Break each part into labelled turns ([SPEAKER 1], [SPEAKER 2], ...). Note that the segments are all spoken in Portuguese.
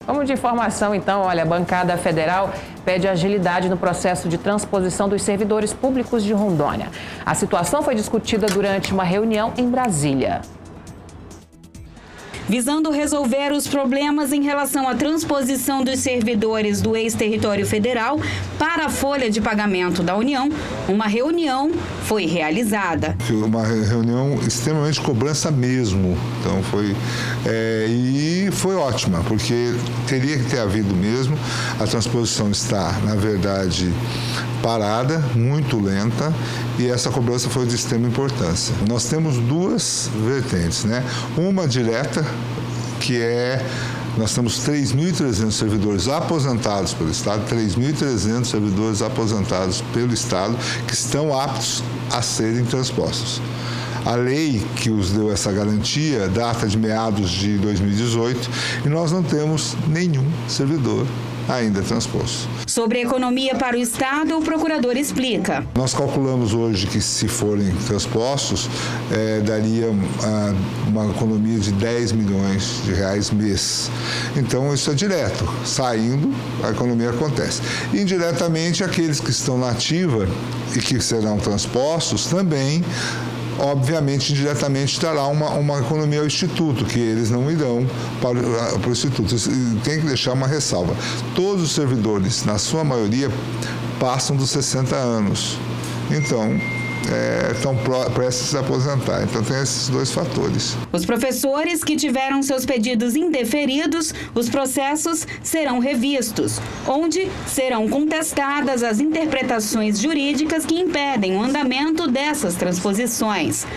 [SPEAKER 1] Vamos de informação, então. Olha, a bancada federal pede agilidade no processo de transposição dos servidores públicos de Rondônia. A situação foi discutida durante uma reunião em Brasília.
[SPEAKER 2] Visando resolver os problemas em relação à transposição dos servidores do ex-território federal para a folha de pagamento da União, uma reunião foi realizada.
[SPEAKER 3] Foi uma reunião extremamente cobrança mesmo, então e foi ótima, porque teria que ter havido mesmo. A transposição está, na verdade, parada, muito lenta, e essa cobrança foi de extrema importância. Nós temos duas vertentes, né? Uma direta, que nós temos 3.300 servidores aposentados pelo Estado, 3.300 servidores aposentados pelo Estado que estão aptos a serem transpostos. A lei que os deu essa garantia data de meados de 2018 e nós não temos nenhum servidor ainda transposto.
[SPEAKER 2] Sobre a economia para o Estado, o procurador explica.
[SPEAKER 3] Nós calculamos hoje que, se forem transpostos, daria uma economia de 10 milhões de reais mês. Então, isso é direto. Saindo, a economia acontece. Indiretamente, aqueles que estão na ativa e que serão transpostos também, obviamente, indiretamente, terá uma economia ao Instituto, que eles não irão para o Instituto. Tem que deixar uma ressalva. Todos os servidores, na sua maioria, passam dos 60 anos. Então, estão prestes a se aposentar. Então, tem esses dois fatores.
[SPEAKER 2] Os professores que tiveram seus pedidos indeferidos, os processos serão revistos, onde serão contestadas as interpretações jurídicas que impedem o andamento dessas transposições.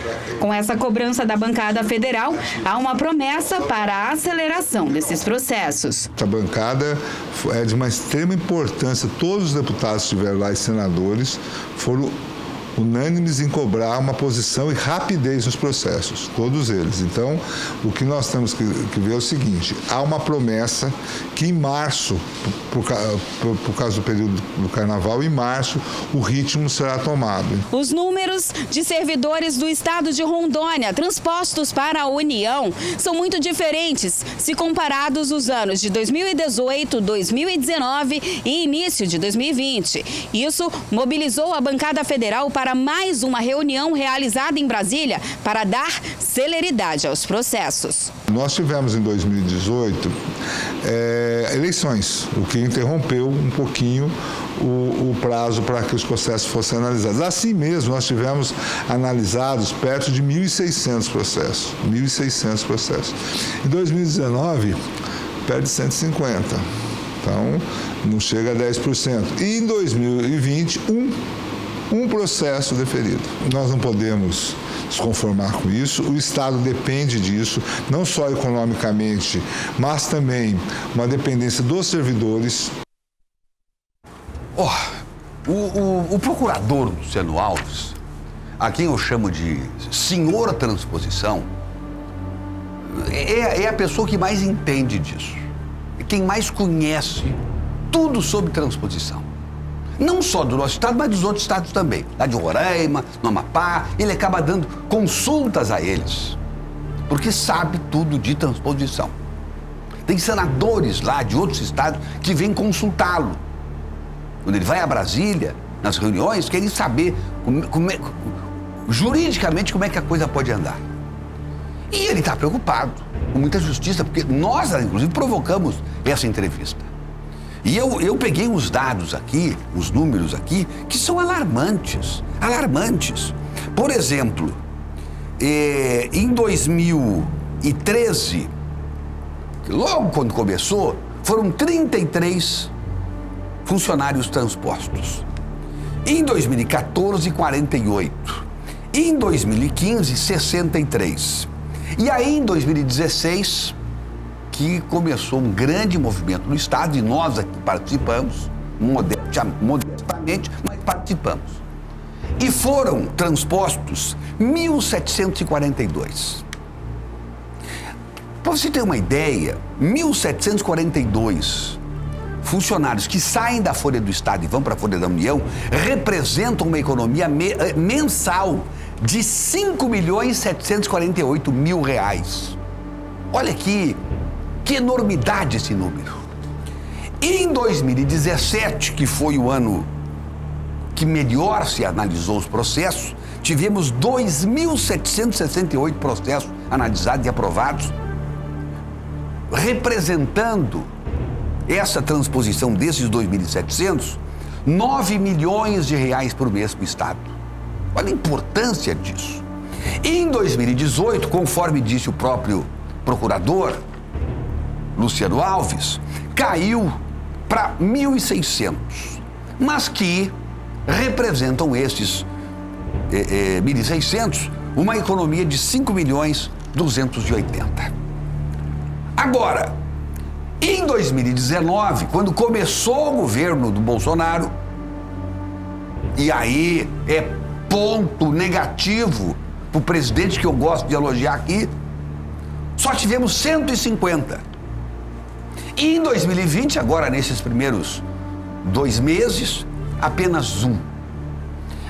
[SPEAKER 2] Com essa cobrança da bancada federal, há uma promessa para a aceleração desses processos.
[SPEAKER 3] A bancada é de uma extrema importância. Todos os deputados que estiveram lá e senadores foram unânimes em cobrar uma posição e rapidez nos processos, todos eles. Então, o que nós temos que ver é o seguinte: há uma promessa que em março, por causa do período do Carnaval, em março o ritmo será tomado.
[SPEAKER 2] Os números de servidores do Estado de Rondônia transpostos para a União são muito diferentes se comparados os anos de 2018, 2019 e início de 2020. Isso mobilizou a bancada federal para mais uma reunião realizada em Brasília para dar celeridade aos processos.
[SPEAKER 3] Nós tivemos em 2018 eleições, o que interrompeu um pouquinho o prazo para que os processos fossem analisados. Assim mesmo, nós tivemos analisados perto de 1.600 processos. 1.600 processos. Em 2019, perto de 150. Então, não chega a 10%. E em 2020, um processo deferido. Nós não podemos nos conformar com isso. O Estado depende disso, não só economicamente, mas também uma dependência dos servidores.
[SPEAKER 4] O procurador Luciano Alves, a quem eu chamo de senhor transposição, é a pessoa que mais entende disso, quem mais conhece tudo sobre transposição. Não só do nosso estado, mas dos outros estados também. Lá de Roraima, no Amapá, ele acaba dando consultas a eles, porque sabe tudo de transposição. Tem senadores lá de outros estados que vêm consultá-lo. Quando ele vai a Brasília, nas reuniões, querem saber juridicamente como é que a coisa pode andar. E ele está preocupado, com muita justiça, porque nós, inclusive, provocamos essa entrevista. E eu peguei uns dados aqui, os números aqui, que são alarmantes, alarmantes. Por exemplo, em 2013, logo quando começou, foram 33 funcionários transpostos. Em 2014, 48. Em 2015, 63. E aí, em 2016... que começou um grande movimento no Estado, e nós aqui participamos, modestamente, mas participamos. E foram transpostos 1.742. Para você ter uma ideia, 1.742 funcionários que saem da Folha do Estado e vão para a Folha da União representam uma economia mensal de R$ 5.748.000. Olha aqui. Que enormidade esse número. Em 2017, que foi o ano que melhor se analisou os processos, tivemos 2.768 processos analisados e aprovados, representando essa transposição desses 2.700, 9 milhões de reais por mês para o Estado. Olha a importância disso. Em 2018, conforme disse o próprio procurador, Luciano Alves, caiu para 1.600, mas que representam esses 1.600 uma economia de 5.280.000. Agora, em 2019, quando começou o governo do Bolsonaro, e aí é ponto negativo para o presidente que eu gosto de elogiar aqui, só tivemos 150. E em 2020, agora nesses primeiros 2 meses, apenas 1.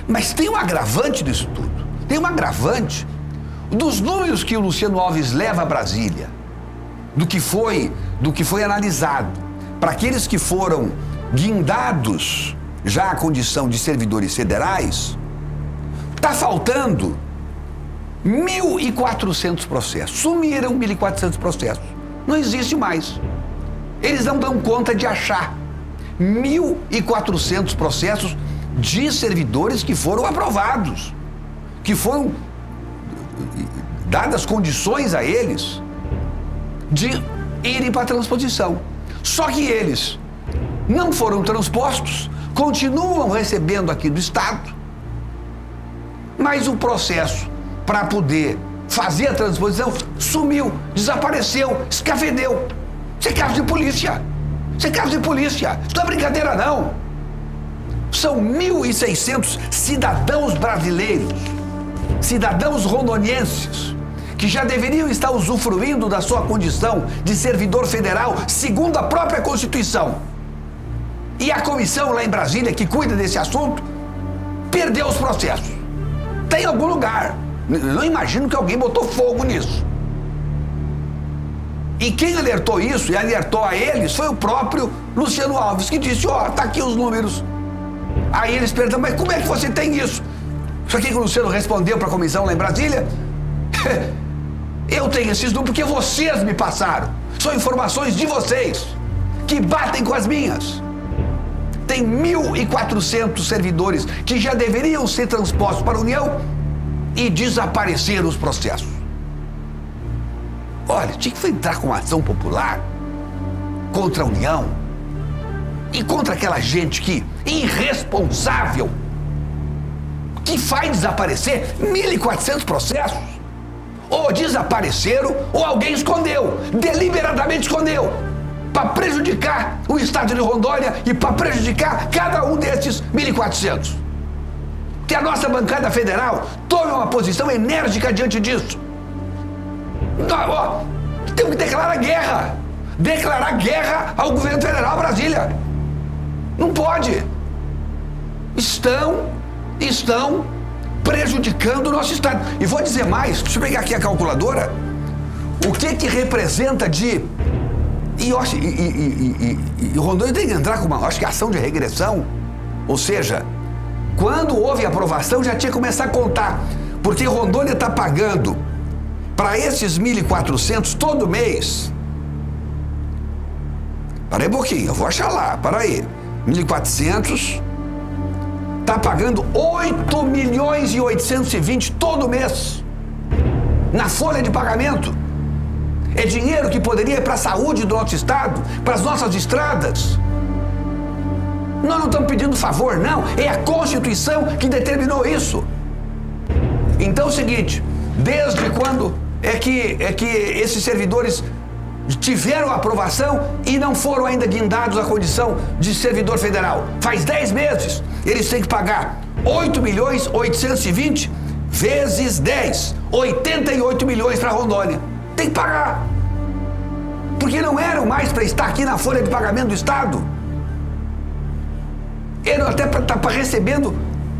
[SPEAKER 4] Mas tem um agravante disso tudo. Tem um agravante dos números que o Luciano Alves leva a Brasília, do que foi analisado. Para aqueles que foram guindados já à condição de servidores federais, está faltando 1.400 processos. Sumiram 1.400 processos. Não existe mais. Eles não dão conta de achar 1.400 processos de servidores que foram aprovados, que foram dadas condições a eles de irem para a transposição. Só que eles não foram transpostos, continuam recebendo aqui do Estado, mas o processo para poder fazer a transposição sumiu, desapareceu, escafedeu. Isso é caso de polícia. Isso é caso de polícia. Isso não é brincadeira, não. São 1.600 cidadãos brasileiros, cidadãos rondonienses, que já deveriam estar usufruindo da sua condição de servidor federal, segundo a própria Constituição. E a comissão lá em Brasília, que cuida desse assunto, perdeu os processos. Tem algum lugar. Eu não imagino que alguém botou fogo nisso. E quem alertou isso e alertou a eles foi o próprio Luciano Alves, que disse, tá aqui os números. Aí eles perguntam, mas como é que você tem isso? Isso aqui que o Luciano respondeu para a comissão lá em Brasília? Eu tenho esses números porque vocês me passaram. São informações de vocês, que batem com as minhas. Tem 1.400 servidores que já deveriam ser transpostos para a União e desapareceram os processos. Olha, tinha que entrar com uma ação popular contra a União e contra aquela gente que, irresponsável, que faz desaparecer 1.400 processos. Ou desapareceram ou alguém escondeu, deliberadamente escondeu, para prejudicar o Estado de Rondônia e para prejudicar cada um desses 1.400. Que a nossa bancada federal tome uma posição enérgica diante disso. Temos que declarar guerra. Declarar guerra ao governo federal, Brasília. Não pode. Estão prejudicando o nosso Estado. E vou dizer mais, deixa eu pegar aqui a calculadora, o que representa de... E Rondônia tem que entrar com uma, acho que ação de regressão, ou seja, quando houve aprovação já tinha que começar a contar, porque Rondônia está pagando para esses 1.400 todo mês. Para aí um pouquinho, eu vou achar lá, para aí. 1.400, está pagando 8.820.000 todo mês na folha de pagamento. É dinheiro que poderia ir para a saúde do nosso Estado, para as nossas estradas. Nós não estamos pedindo favor, não. É a Constituição que determinou isso. Então é o seguinte, desde quando é que esses servidores tiveram aprovação e não foram ainda guindados à condição de servidor federal? Faz 10 meses. Eles têm que pagar 8.820.000 vezes 10. 88 milhões para Rondônia. Tem que pagar. Porque não eram mais para estar aqui na folha de pagamento do Estado. Eram até para estar recebendo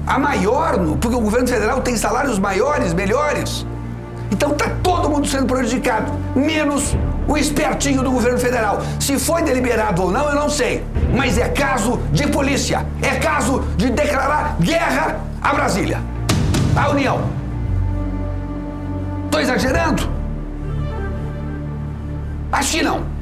[SPEAKER 4] a maior, porque o governo federal tem salários maiores, melhores. Então está todo mundo sendo prejudicado, menos o espertinho do governo federal. Se foi deliberado ou não, eu não sei. Mas é caso de polícia. É caso de declarar guerra a Brasília, a União. Estou exagerando? Acho que não.